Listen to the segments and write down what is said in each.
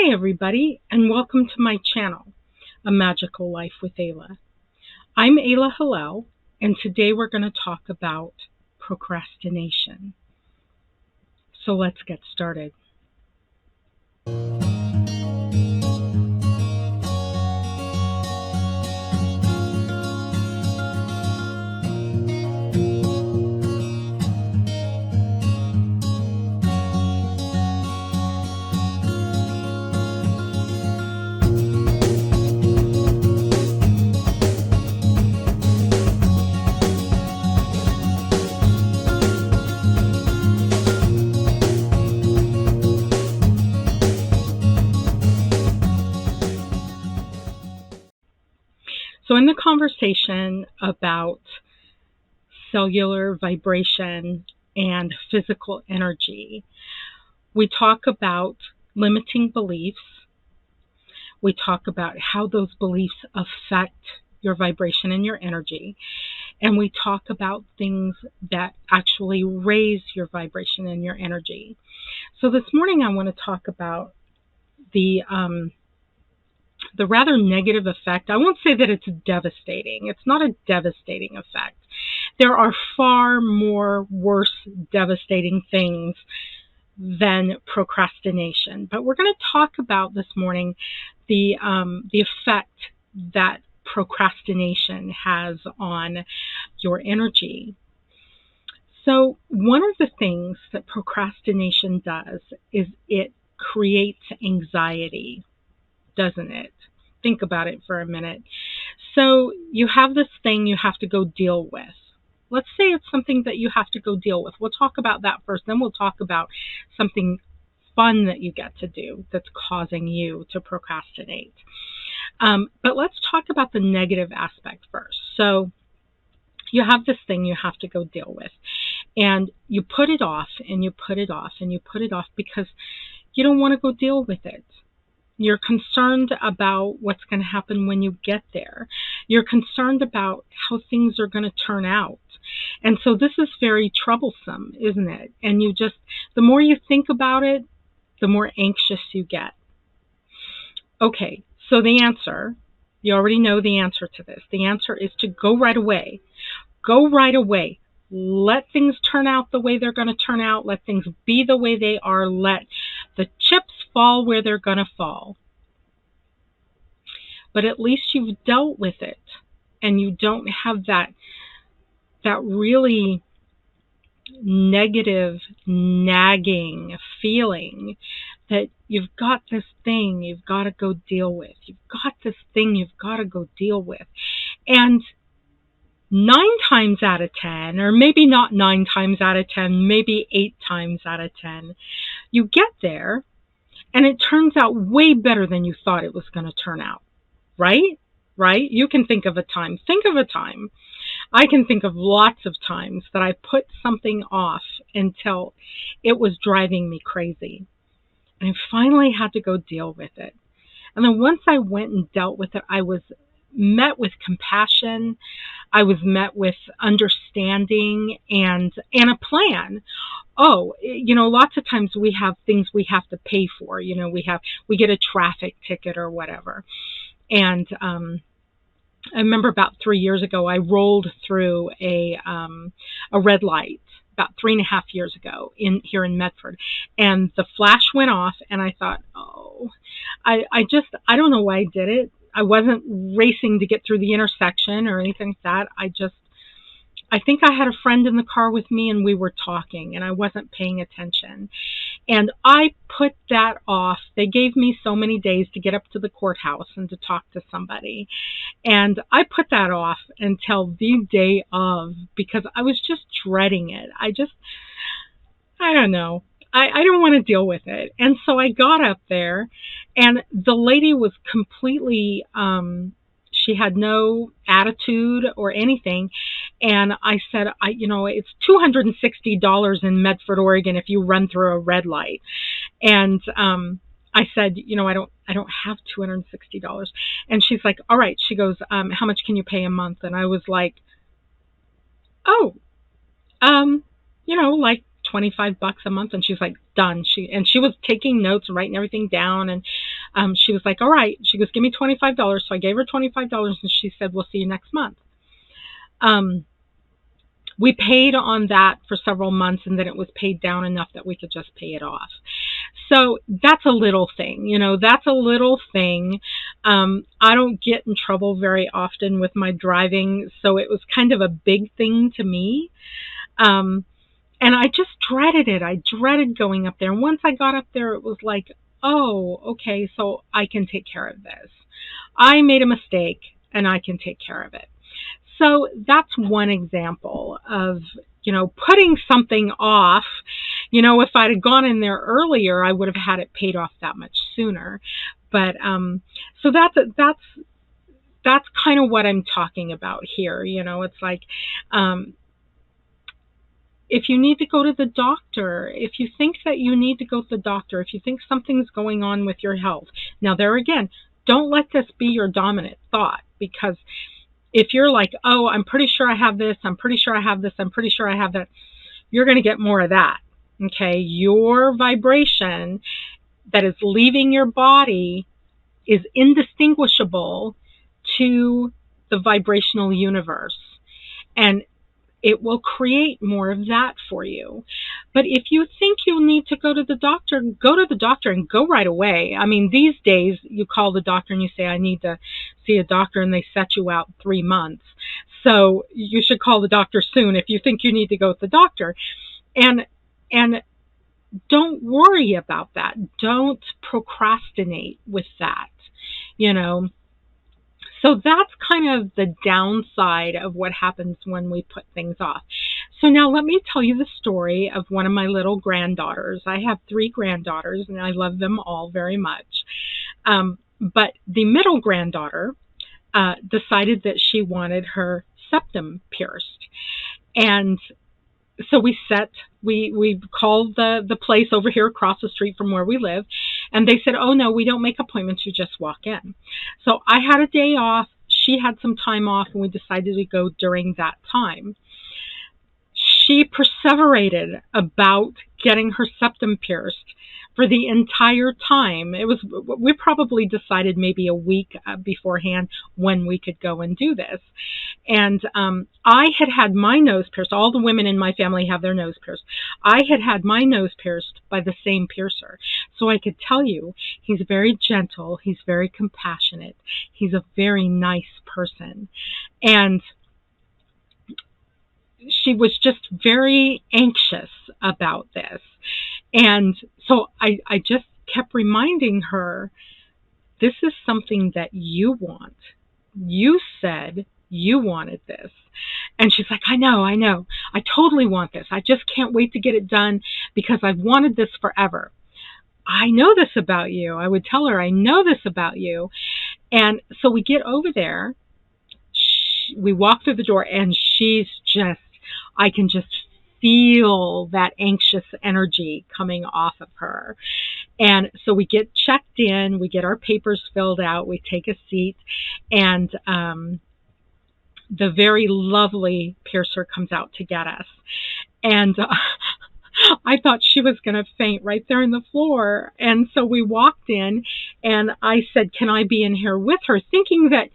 Hi, everybody, and welcome to my channel, A Magical Life with Ayla. I'm Ayla Hillel, and today we're going to talk about procrastination. So let's get started. So in the conversation about cellular vibration and physical energy, we talk about limiting beliefs. We talk about how those beliefs affect your vibration and your energy. And we talk about things that actually raise your vibration and your energy. So this morning I want to talk about the rather negative effect. I won't say that it's devastating. It's not a devastating effect. There are far more worse devastating things than procrastination. But we're going to talk about this morning the effect that procrastination has on your energy. So one of the things that procrastination does is it creates anxiety, doesn't it? Think about it for a minute. So you have this thing you have to go deal with. Let's say it's something that you have to go deal with. We'll talk about that first, then we'll talk about something fun that you get to do that's causing you to procrastinate. But let's talk about the negative aspect first. So you have this thing you have to go deal with, and you put it off and you put it off and you put it off because you don't want to go deal with it. You're concerned about what's going to happen when you get there. You're concerned about how things are going to turn out. And so this is very troublesome, isn't it? And the more you think about it, the more anxious you get. Okay, so the answer, you already know the answer to this. The answer is to go right away. Go right away. Let things turn out the way they're going to turn out. Let things be the way they are. Let the chips fall where they're going to fall. But at least you've dealt with it, and you don't have that really negative, nagging feeling that you've got this thing you've got to go deal with. You've got this thing you've got to go deal with. And 9 times out of 10, or maybe not 9 times out of 10, maybe 8 times out of 10, you get there and it turns out way better than you thought it was going to turn out. Right? Right? You can think of a time. Think of a time. I can think of lots of times that I put something off until it was driving me crazy. And I finally had to go deal with it. And then once I went and dealt with it, I was met with compassion. I was met with understanding and a plan. Oh, lots of times we have things we have to pay for. We get a traffic ticket or whatever. And I remember about 3 years ago, I rolled through a red light about 3.5 years ago here in Medford, and the flash went off, and I thought, oh, I don't know why I did it. I wasn't racing to get through the intersection or anything like that. I think I had a friend in the car with me, and we were talking, and I wasn't paying attention. And I put that off. They gave me so many days to get up to the courthouse and to talk to somebody. And I put that off until the day of, because I was just dreading it. I don't know. I don't want to deal with it. And so I got up there, and the lady was completely, she had no attitude or anything. And I said, it's $260 in Medford, Oregon, if you run through a red light. And I said, I don't have $260. And she's like, all right. She goes, how much can you pay a month? And I was like, oh, like $25 a month. And she's like, done. She was taking notes and writing everything down. And She was like, all right. She goes, give me $25. So I gave her $25, and she said, we'll see you next month. We paid on that for several months, and then it was paid down enough that we could just pay it off. So that's a little thing, that's a little thing. I don't get in trouble very often with my driving, so it was kind of a big thing to me. And I just dreaded it. I dreaded going up there. And once I got up there, it was like, oh, okay, so I can take care of this. I made a mistake, and I can take care of it. So that's one example of, putting something off. If I'd have gone in there earlier, I would have had it paid off that much sooner. But so that's kind of what I'm talking about here. It's like, if you need to go to the doctor, if you think that you need to go to the doctor, if you think something's going on with your health. Now, there again, don't let this be your dominant thought, because if you're like, oh, I'm pretty sure I have this, I'm pretty sure I have this, I'm pretty sure I have that, you're going to get more of that. Okay? Your vibration that is leaving your body is indistinguishable to the vibrational universe. And it will create more of that for you. But if you think you need to go to the doctor, go to the doctor and go right away. I mean, these days you call the doctor and you say, I need to see a doctor, and they set you out 3 months. So you should call the doctor soon if you think you need to go to the doctor. And don't worry about that. Don't procrastinate with that. So that's kind of the downside of what happens when we put things off. So now let me tell you the story of one of my little granddaughters. I have 3 granddaughters, and I love them all very much. But the middle granddaughter decided that she wanted her septum pierced. And so we called the place over here across the street from where we live, and they said, oh no, we don't make appointments, you just walk in. So I had a day off, she had some time off, and we decided to go during that time. She perseverated about getting her septum pierced for the entire time. We probably decided maybe a week beforehand when we could go and do this. And I had my nose pierced. All the women in my family have their nose pierced. I had my nose pierced by the same piercer. So I could tell you, he's very gentle. He's very compassionate. He's a very nice person. And she was just very anxious about this. And so I just kept reminding her, this is something that you want. You said you wanted this. And she's like, I know. I totally want this. I just can't wait to get it done because I've wanted this forever. I know this about you. I would tell her, I know this about you. And so we get over there. We walk through the door, and I can just feel that anxious energy coming off of her. And so we get checked in, we get our papers filled out, we take a seat, and the very lovely piercer comes out to get us. And I thought she was going to faint right there on the floor. And so we walked in, and I said, can I be in here with her? Thinking that,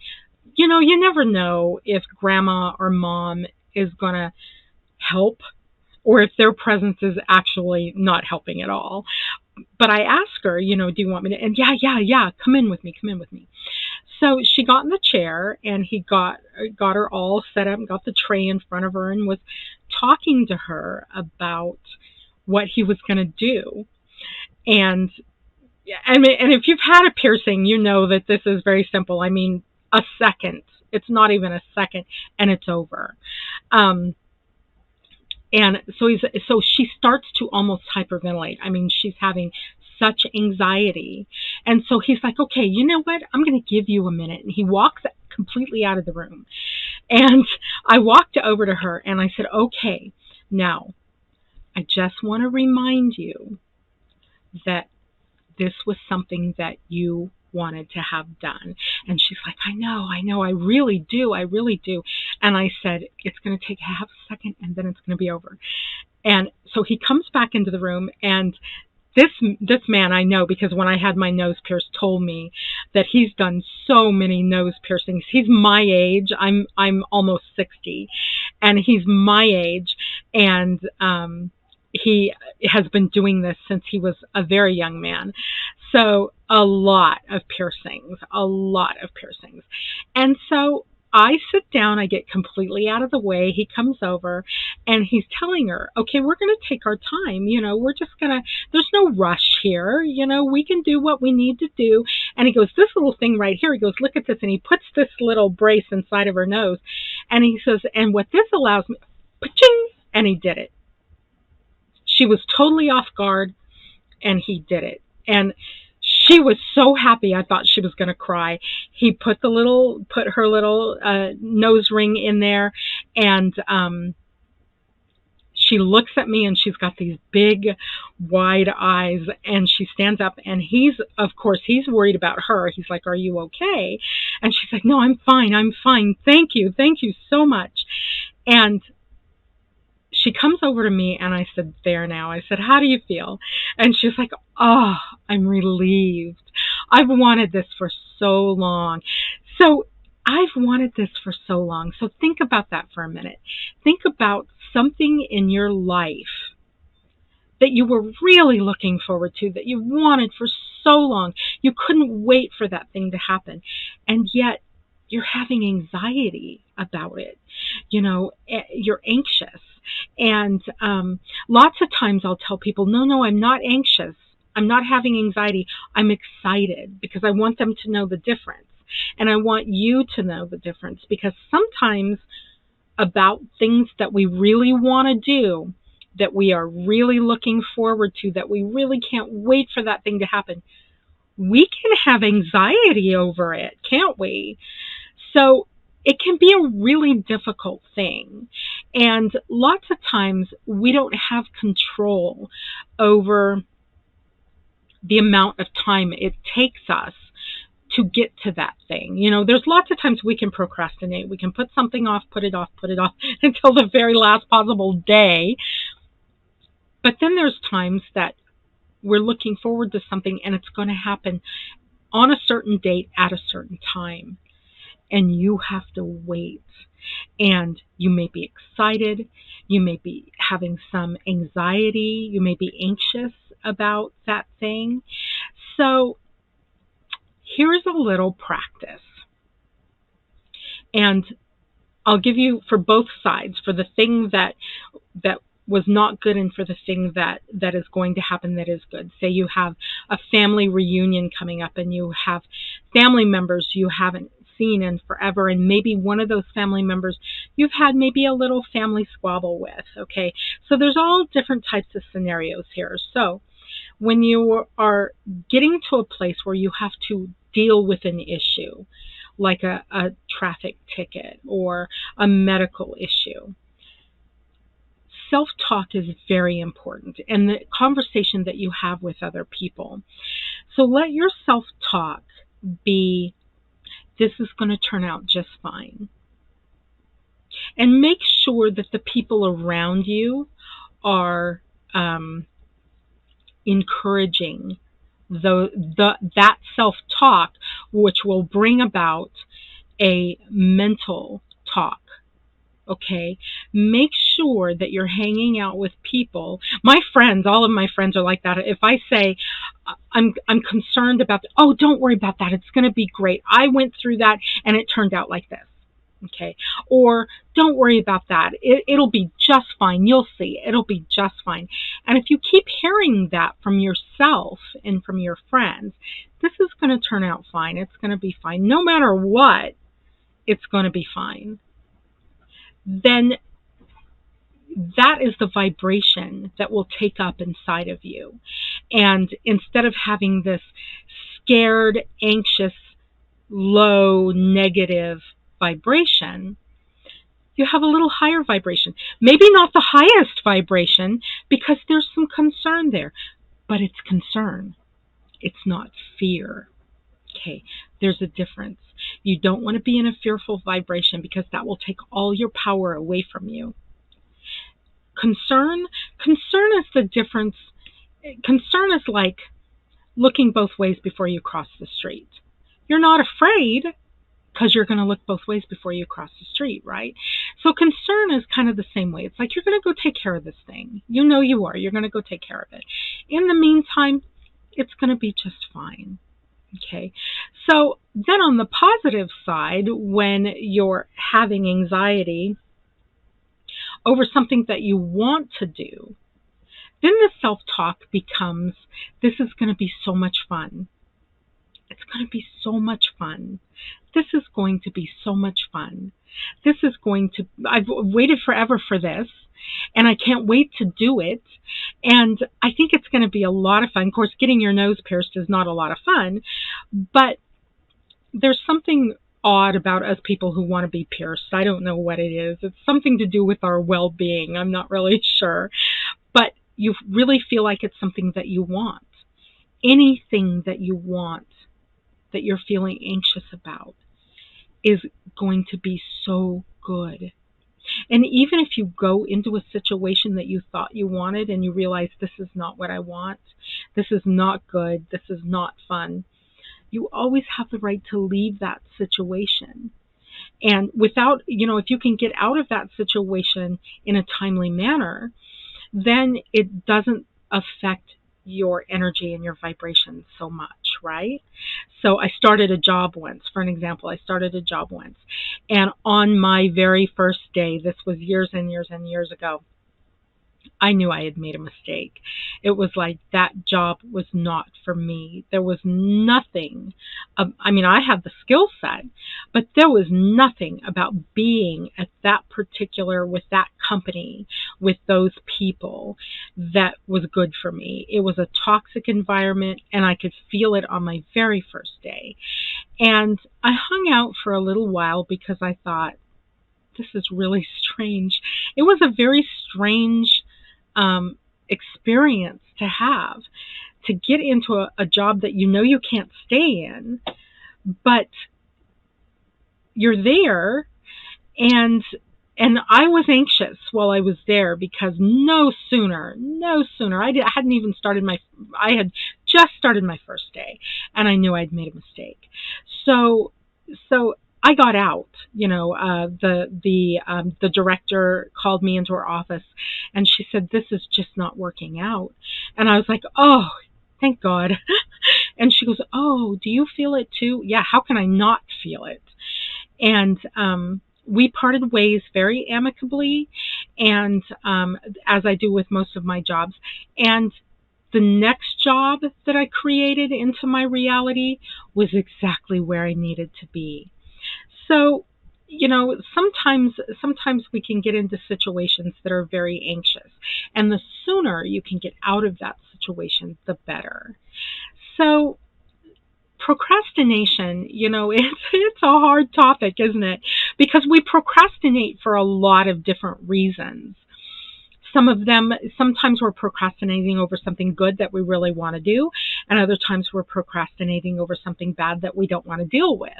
you never know if grandma or mom is going to help, or if their presence is actually not helping at all. But I asked her, do you want me to? And yeah, come in with me. So she got in the chair, and he got her all set up and got the tray in front of her and was talking to her about what he was going to do. And if you've had a piercing, you know that this is very simple. I mean, a second. It's not even a second, and it's over. And so she starts to almost hyperventilate. I mean, she's having such anxiety. And so he's like, okay, you know what? I'm going to give you a minute. And he walks completely out of the room. And I walked over to her and I said, okay, now I just want to remind you that this was something that you wanted to have done. And she's like, I know, I really do. And I said, it's going to take half a second and then it's going to be over. And so he comes back into the room, and this man I know, because when I had my nose pierced, told me that he's done so many nose piercings. He's my age. I'm almost 60, and he's my age, and he has been doing this since he was a very young man. So a lot of piercings, a lot of piercings. And so I sit down, I get completely out of the way. He comes over and he's telling her, okay, we're going to take our time. We're just going to, there's no rush here. We can do what we need to do. And he goes, this little thing right here, he goes, look at this. And he puts this little brace inside of her nose. And he says, and what this allows me, pa-ching, and he did it. She was totally off guard, and he did it. And she was so happy, I thought she was going to cry. He put her little nose ring in there, and she looks at me, and she's got these big, wide eyes, and she stands up, and he's worried about her. He's like, are you okay? And she's like, no, I'm fine. Thank you so much. And she comes over to me, and I said, there now. I said, how do you feel? And she's like, oh, I'm relieved. I've wanted this for so long. So think about that for a minute. Think about something in your life that you were really looking forward to, that you wanted for so long. You couldn't wait for that thing to happen. And yet you're having anxiety about it. You're anxious. And lots of times I'll tell people, no, I'm not anxious. I'm not having anxiety. I'm excited, because I want them to know the difference. And I want you to know the difference, because sometimes about things that we really want to do, that we are really looking forward to, that we really can't wait for that thing to happen, we can have anxiety over it, can't we? So it can be a really difficult thing. And lots of times we don't have control over the amount of time it takes us to get to that thing. There's lots of times we can procrastinate. We can put something off, put it off until the very last possible day. But then there's times that we're looking forward to something, and it's going to happen on a certain date at a certain time. And you have to wait. And you may be excited. You may be having some anxiety. You may be anxious about that thing. So here's a little practice. And I'll give you for both sides, for the thing that was not good and for the thing that is going to happen that is good. Say you have a family reunion coming up, and you have family members you haven't seen in forever, and maybe one of those family members you've had maybe a little family squabble with. Okay, so there's all different types of scenarios here. So when you are getting to a place where you have to deal with an issue, like a traffic ticket or a medical issue, self-talk is very important, and the conversation that you have with other people. So let your self-talk be, this is going to turn out just fine. And make sure that the people around you are encouraging that self-talk, which will bring about a mental talk. Okay, make sure that you're hanging out with people. All of my friends are like that. If I say, I'm concerned about, oh, don't worry about that, it's going to be great. I went through that and it turned out like this. Okay, or don't worry about that. It'll be just fine. You'll see. It'll be just fine. And if you keep hearing that from yourself and from your friends, this is going to turn out fine. It's going to be fine. No matter what, it's going to be fine. Then that is the vibration that will take up inside of you. And instead of having this scared, anxious, low, negative vibration, you have a little higher vibration. Maybe not the highest vibration, because there's some concern there, but it's concern. It's not fear. Okay, there's a difference. You don't want to be in a fearful vibration, because that will take all your power away from you. Concern is the difference. concern is like looking both ways before you cross the street. You're not afraid because you're going to look both ways before you cross the street, right? So concern is kind of the same way. It's like you're going to go take care of this thing. You know you are. You're going to go take care of it. In the meantime, it's going to be just fine. Okay. So then on the positive side, when you're having anxiety over something that you want to do, then the self-talk becomes, this is going to be so much fun. It's going to be so much fun. This is going to be so much fun. This is going to, I've waited forever for this, and I can't wait to do it. And I think it's going to be a lot of fun. Of course, getting your nose pierced is not a lot of fun, but there's something odd about us people who want to be pierced. I don't know what it is. It's something to do with our well-being. I'm not really sure. But you really feel like it's something that you want. Anything that you want, that you're feeling anxious about, is going to be so good. And even if you go into a situation that you thought you wanted and you realize this is not what I want, this is not good, this is not fun, you always have the right to leave that situation. And without, if you can get out of that situation in a timely manner, then it doesn't affect your energy and your vibration so much, right? So I started a job once, for an example. I started a job once. And on my very first day, this was years and years and years ago, I knew I had made a mistake. It was like that job was not for me. There was nothing. I had the skill set, but there was nothing about being at that particular, with that company, with those people, that was good for me. It was a toxic environment, and I could feel it on my very first day. And I hung out for a little while because I thought, this is really strange. It was a very strange experience to have, to get into a job that you can't stay in, but you're there, and I was anxious while I was there because no sooner, I hadn't even started I had just started my first day, and I knew I'd made a mistake. So I got out. The director called me into her office, and she said, "This is just not working out." And I was like, "Oh, thank God." And she goes, "Oh, do you feel it too?" Yeah, how can I not feel it? And we parted ways very amicably, and as I do with most of my jobs. And the next job that I created into my reality was exactly where I needed to be. So, sometimes we can get into situations that are very anxious, and the sooner you can get out of that situation, the better. So, procrastination, it's a hard topic, isn't it? Because we procrastinate for a lot of different reasons. Sometimes we're procrastinating over something good that we really want to do, and other times we're procrastinating over something bad that we don't want to deal with.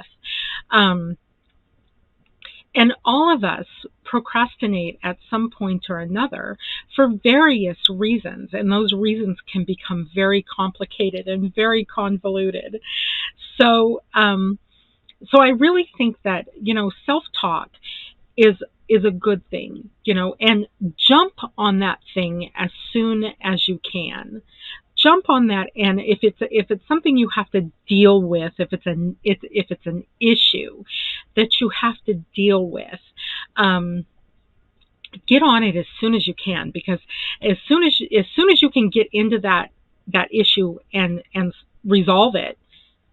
And all of us procrastinate at some point or another for various reasons, and those reasons can become very complicated and very convoluted. So I really think that, self-talk is a good thing, and jump on that thing as soon as you can. Jump on that, and if it's something you have to deal with, if it's an issue that you have to deal with, get on it as soon as you can, because as soon as you can get into that issue and resolve it,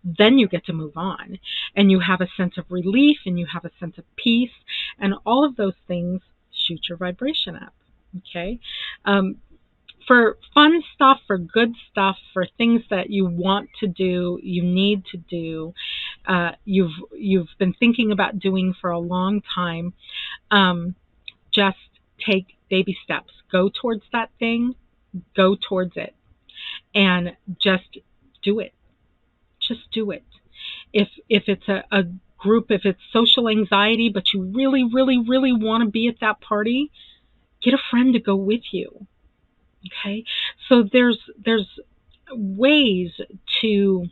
then you get to move on, and you have a sense of relief, and you have a sense of peace, and all of those things shoot your vibration up. Okay. For fun stuff, for good stuff, for things that you want to do, you need to do, you've been thinking about doing for a long time, just take baby steps. Go towards that thing. Go towards it, and just do it. Just do it. If it's a group, if it's social anxiety, but you really, really, really want to be at that party, get a friend to go with you. Okay, so there's ways to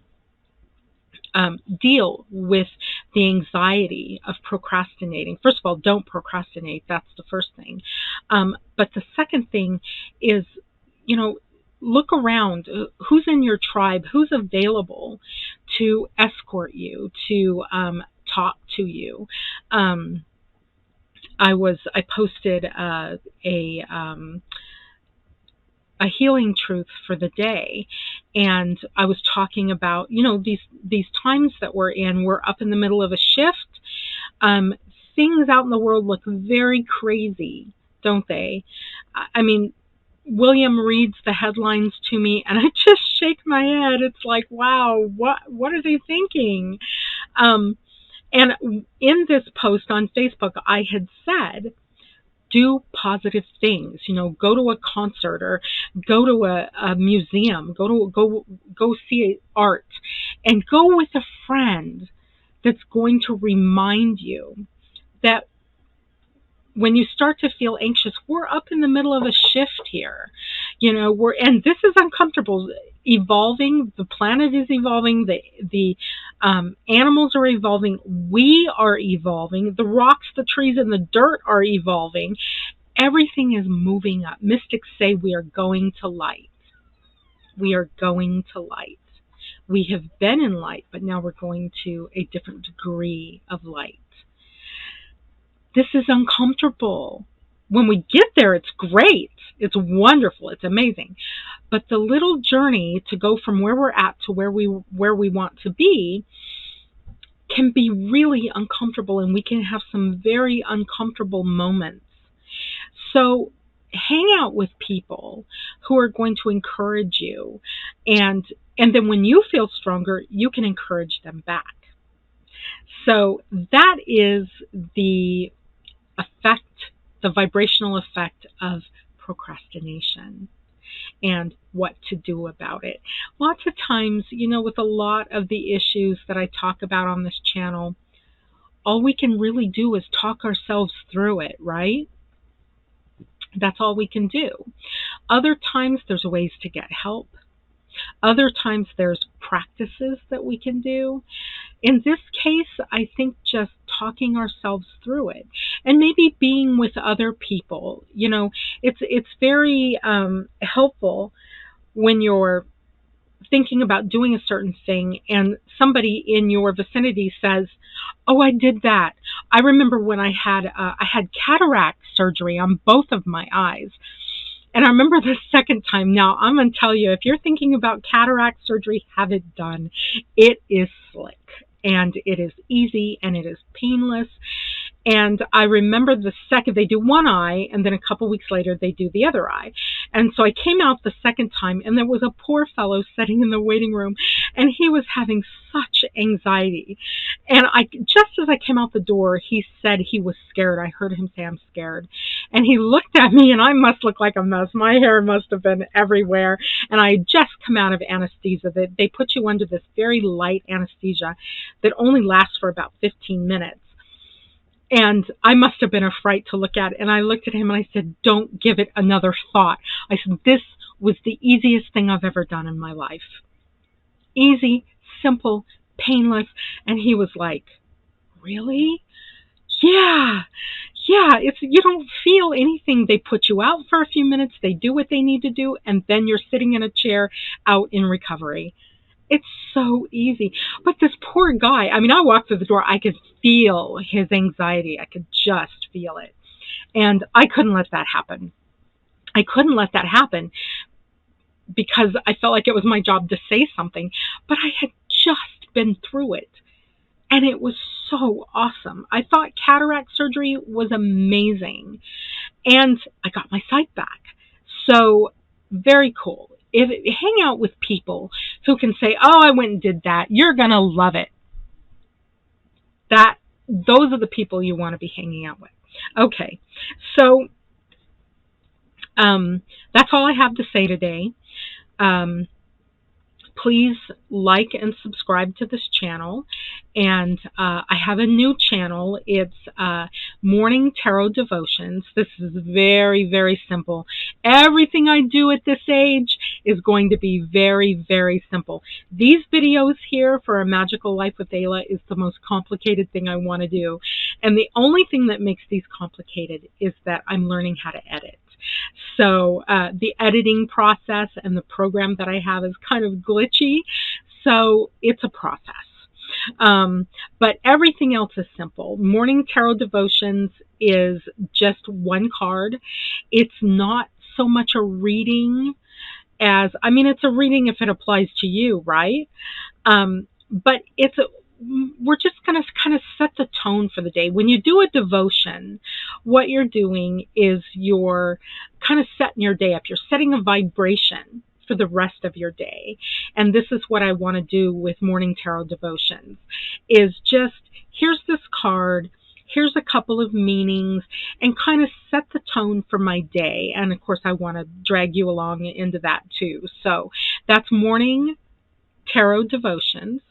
deal with the anxiety of procrastinating. First of all, don't procrastinate. That's the first thing. But the second thing is, you know, look around. Who's in your tribe? Who's available to escort you, to talk to you? Um, I posted a healing truth for the day, and I was talking about, these times that we're in. We're up in the middle of a shift. um, Things out in the world look very crazy, don't they? I mean, William reads the headlines to me and I just shake my head. It's like, wow, what are they thinking? um, and in this post on Facebook, I had said, do positive things. Go to a concert, or go to a museum, go see art, and go with a friend that's going to remind you that when you start to feel anxious, we're up in the middle of a shift here. And this is uncomfortable. Evolving, the planet is evolving, the animals are evolving, we are evolving, the rocks, the trees, and the dirt are evolving. Everything is moving up. Mystics say we are going to light. We are going to light. We have been in light, but now we're going to a different degree of light. This is uncomfortable. When we get there, it's great. It's wonderful. It's amazing. But the little journey to go from where we're at to where we want to be can be really uncomfortable, and we can have some very uncomfortable moments. So hang out with people who are going to encourage you, and then when you feel stronger, you can encourage them back. So that is the effect, the vibrational effect of procrastination, and what to do about it. Lots of times, with a lot of the issues that I talk about on this channel, all we can really do is talk ourselves through it, right? That's all we can do. Other times there's ways to get help. Other times there's practices that we can do. In this case, I think just talking ourselves through it, and maybe being with other people. It's very helpful when you're thinking about doing a certain thing and somebody in your vicinity says, "Oh, I did that. I remember when I had cataract surgery on both of my eyes." And I remember the second time. Now, I'm going to tell you, if you're thinking about cataract surgery, have it done. It is slick, and it is easy, and it is painless. And I remember the second, they do one eye, and then a couple weeks later, they do the other eye. And so I came out the second time, and there was a poor fellow sitting in the waiting room, and he was having such anxiety. And just as I came out the door, he said he was scared. I heard him say, "I'm scared." And he looked at me, and I must look like a mess. My hair must have been everywhere. And I had just come out of anesthesia. They put you under this very light anesthesia that only lasts for about 15 minutes. And I must have been a fright to look at. And I looked at him and I said, "Don't give it another thought." I said, "This was the easiest thing I've ever done in my life." Easy, simple, painless. And he was like, "Really?" Yeah. You don't feel anything. They put you out for a few minutes. They do what they need to do. And then you're sitting in a chair out in recovery. It's so easy. But this poor guy, I walked through the door. I could feel his anxiety. I could just feel it. And I couldn't let that happen. I couldn't let that happen because I felt like it was my job to say something. But I had just been through it. And it was so awesome. I thought cataract surgery was amazing. And I got my sight back. So very cool. Hang out with people who can say, "Oh, I went and did that. You're going to love it." Those are the people you want to be hanging out with. Okay. So that's all I have to say today. Please like and subscribe to this channel. And I have a new channel. It's Morning Tarot Devotions. This is very, very simple. Everything I do at this age is going to be very, very simple. These videos here for A Magical Life with Ayla is the most complicated thing I want to do. And the only thing that makes these complicated is that I'm learning how to edit. So the editing process and the program that I have is kind of glitchy. So it's a process. But everything else is simple. Morning Tarot Devotions is just one card. It's not so much a reading as, I mean, it's a reading if it applies to you, right? But we're just going to kind of set the tone for the day. When you do a devotion, what you're doing is you're kind of setting your day up. You're setting a vibration for the rest of your day. And this is what I want to do with Morning Tarot Devotions, is just, here's this card, here's a couple of meanings, and kind of set the tone for my day. And of course, I want to drag you along into that too. So that's Morning Tarot Devotions.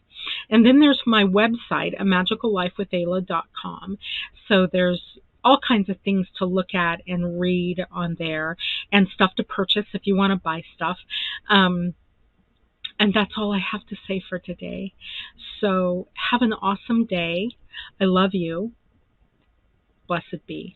And then there's my website, amagicallifewithayla.com. So there's all kinds of things to look at and read on there, and stuff to purchase if you want to buy stuff. And that's all I have to say for today. So have an awesome day. I love you. Blessed be.